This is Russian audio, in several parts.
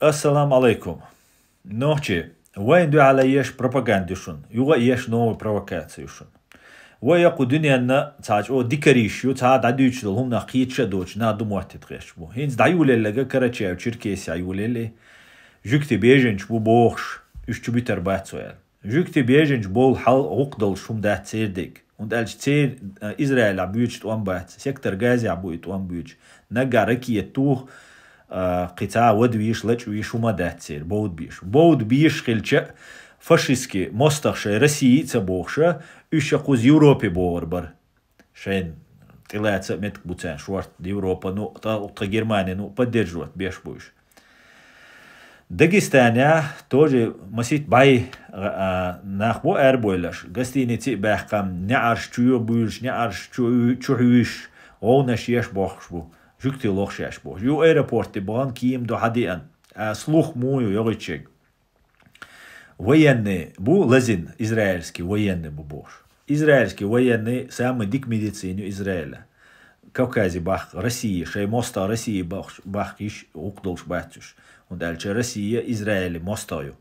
Assalamu alaikum. Noche, وين دو على يش بروباغانديشن يوغا يش نوع провокациюшن ويقو دنيا تاج او ديكريشيو تا داديوش هم نقيتش دوش نا دموات تغيش بو هينز دايول لغا كراتشي او تشيركيسي ايول جوكتي بيجنش بو بوخش يشتو بيتر باتسويل جوكتي بيجنش بول حل عقدل شوم دات سيرديك und als تير اسرائيل عبيوش توان بات سيكتر غازي عبوي توان بيوش نقا ركي توخ قطاع ودويش لچويش وما داتسير بود بيش خلچه فاشيسكي مستخشة روسيي تبوخشة يشقوز يوروبي بوربر شين طلعت متك بوتان شوارت دي اوروبا نو تا германия ну поддерживать беш будешь Дагестане тоже масит бай нахбо эрбойлаш гостиницы бахкам не арш чую будешь не арш чуюш онаш еш бохшбу جوكتي لوخشاش بوش يو ايربورت بان كيم دو حديان слух مويو يغيتشيك военные бу лазин израильский военный бу бош израильский военный самый дик медицину Израиля Кавказе бах России шей моста России бах иш уктолш бахтуш und alche Россия Израиль мостою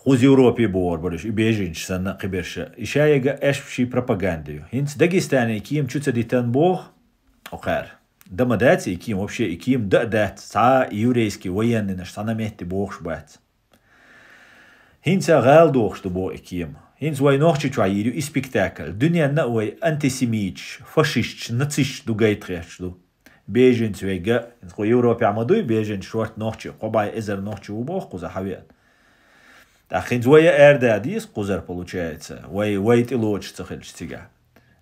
Уз Европе бор бориш и бежинч санна қиберша ишаега эшши пропагандию хинц Дагестане ким чуца дитан бог оқар дамадати ким вообще ким дадат са еврейский военный наш санаметти богш бат хинца гал дохшту бо ким хинц вай нохчи чаирю и спектакль дүния на вай антисемитч фашист нацист дугайтрешду бежинч вега хо Европе амадуй бежинч шорт нохчи қобай эзер нохчи убох куза хавиат Ахин зоя эрдадис кузер получается. Вай ты лучше цехельш тига.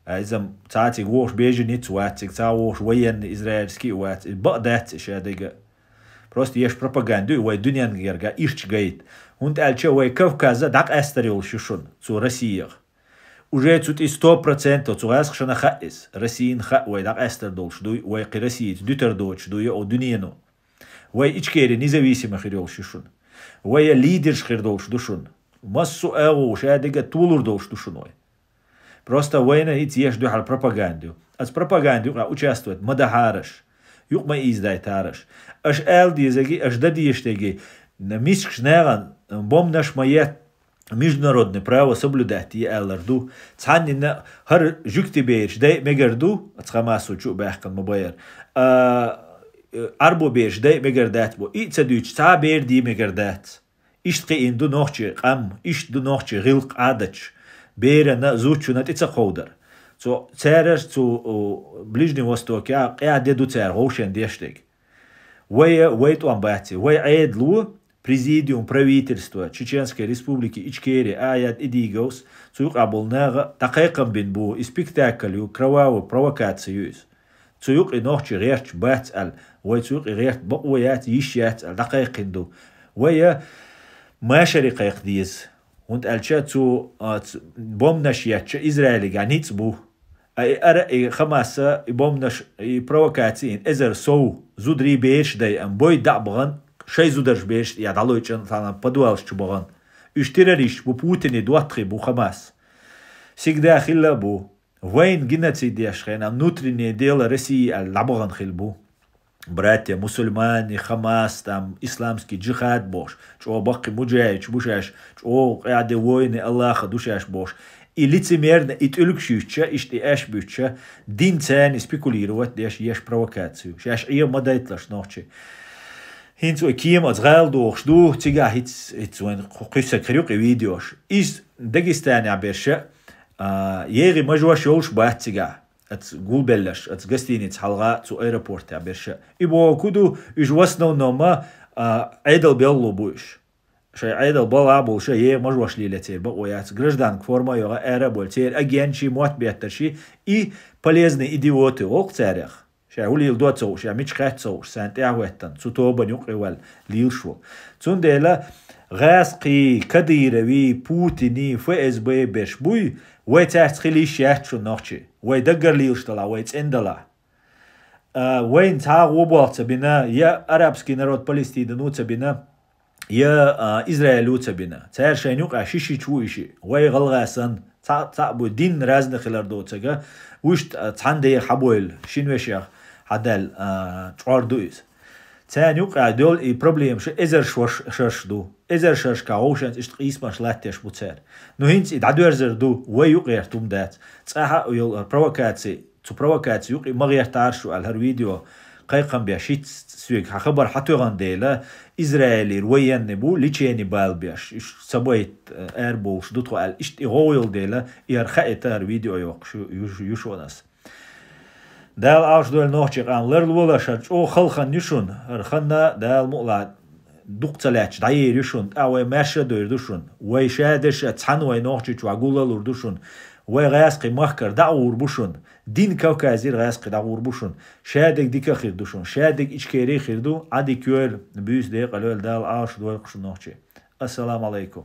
Айзам цати гош беженец ватик, цаош военный израильский ват. Бадат шадига. Просто еш пропаганду, вай дуньян герга ишч гайт. Und альче вай Кавказа дак эстерил шушун цу Россиях. Уже цут и 100% цу асхшана хаис. Россиин ха вай дак эстер долш дуй, вай ки Россиец дютер доч дуй о дуньяну. Вай ичкери независимо хирил шушун. ويا ليدرش خير دوش دوشون مسو اغو شادقة طولور دوش دوشون وي просто وينا هيت يشدو على пропаганду از пропаганду قا участвует мадахараш юк ма издай тараш аш эл дизеги аш дадиештеги миск шнеган бом наш маят международное право соблюдать и эларду цанина хар жукти бейш дай мегарду ацхамасу чу бахкан мабайер Arbo beş de megerdat bu. İçedüç ta berdi megerdat. İşte indu nohçi qam, işdu nohçi gilq adaç. Berena zuçuna titsa qodar. So царер цу Ближний Восток я деду цар гошен дештек. Вей туан бати, вей айдлу президиум правительства Чеченской Республики Ичкери аят идигос цу абулнага тақиқам бин бу спектаклю кровавую провокацию. Цуюк и нохчи рерч бат ал ويتوق غيرت بقويات يشيات دقائق دو ويا ما شريقة يقديز وانت الشاتو بوم نشيات إسرائيل جانيت بو أي أرى خماسة بوم نش بروكاتين إزر سو زودري بيش داي أم بوي دعبغن شيء زودرش بيش يعدلو يجن ثانا بدوالش تبغن اشتريش بو بوتيني دواتري بو خماس سيك داخل بو وين جنتي ديش خينا نوتريني ديال رسي اللعبغن خلبو братья мусульмане Хамас там исламский джихад бош чо баки муджаич бушаш чо яде войны Аллаха душаш бош и лицемерно и тюлькшюча ишти эш бюча дин цен спекулировать деш еш провокацию шаш ия мадайтлаш нохчи хинцу кием азгал дох ду тига хит цуэн кыса крюк видеош из Дагестане аберша ери мажуаш олш баттига ات гулбеллаш ات гостиниц халга цу аэропорт аберша ибо куду иж в основном айдал беллу буш шай айдал бала бул шай мож вашли летер ба ояц граждан форма йога аэропорт тер агенчи мот беттерши и полезные идиоты ок царях шай улил доцо шай мичхатцо сантяхветтан цу тобан юқвал лилшо цундела غاسقي كديروي بوتيني فSB بشبوي ويتاعت خليش يحتشو نوخشي ويدقر ليلش طلع ويتسندلا وين تاغ وبالت بنا يا عربسكي نرود بالستيد نوت بنا يا إسرائيل نوت بنا تاير شينوق عشيشي تشويشي وي غلغاسن تا بو دين رازن خلار دوتسا وش تاندي حبويل شينوشيخ عدل تعردويز تاني يقع دول اي بروبليم شو ازر شرش دو ازر شرش كاوشن اشتقيس مش لاتيش بوتسر نو هينس ادعدو ارزر دو ويقير توم دات تصاحا يل بروكاتسي تو بروكاتسي يقي مغير تارشو على هالفيديو قيقم بيشيت سويك خبر حتى غنديلا إسرائيلي رويان نبو ليتشيني بال بيش سبويت ايربوش دوتو على اشت اغويل ديلا يرخيتار فيديو يوق يشوناس دال اوش دول نوحشي قان لرلولا شاج او خلخن يشون رخنا دال مؤلا دقتلاتش داير يشون او ماشا دور دوشون وي شادش تحن وي نوحشي تعقولا لردوشون وي غاسقي مخكر دعور بوشون دين كوكازير غاسقي دعور بوشون شادك ديكا خير دوشون شادك اشكيري خير دو عادي كيول بيوس دي قلول دال اوش دول قشون نوحشي السلام عليكم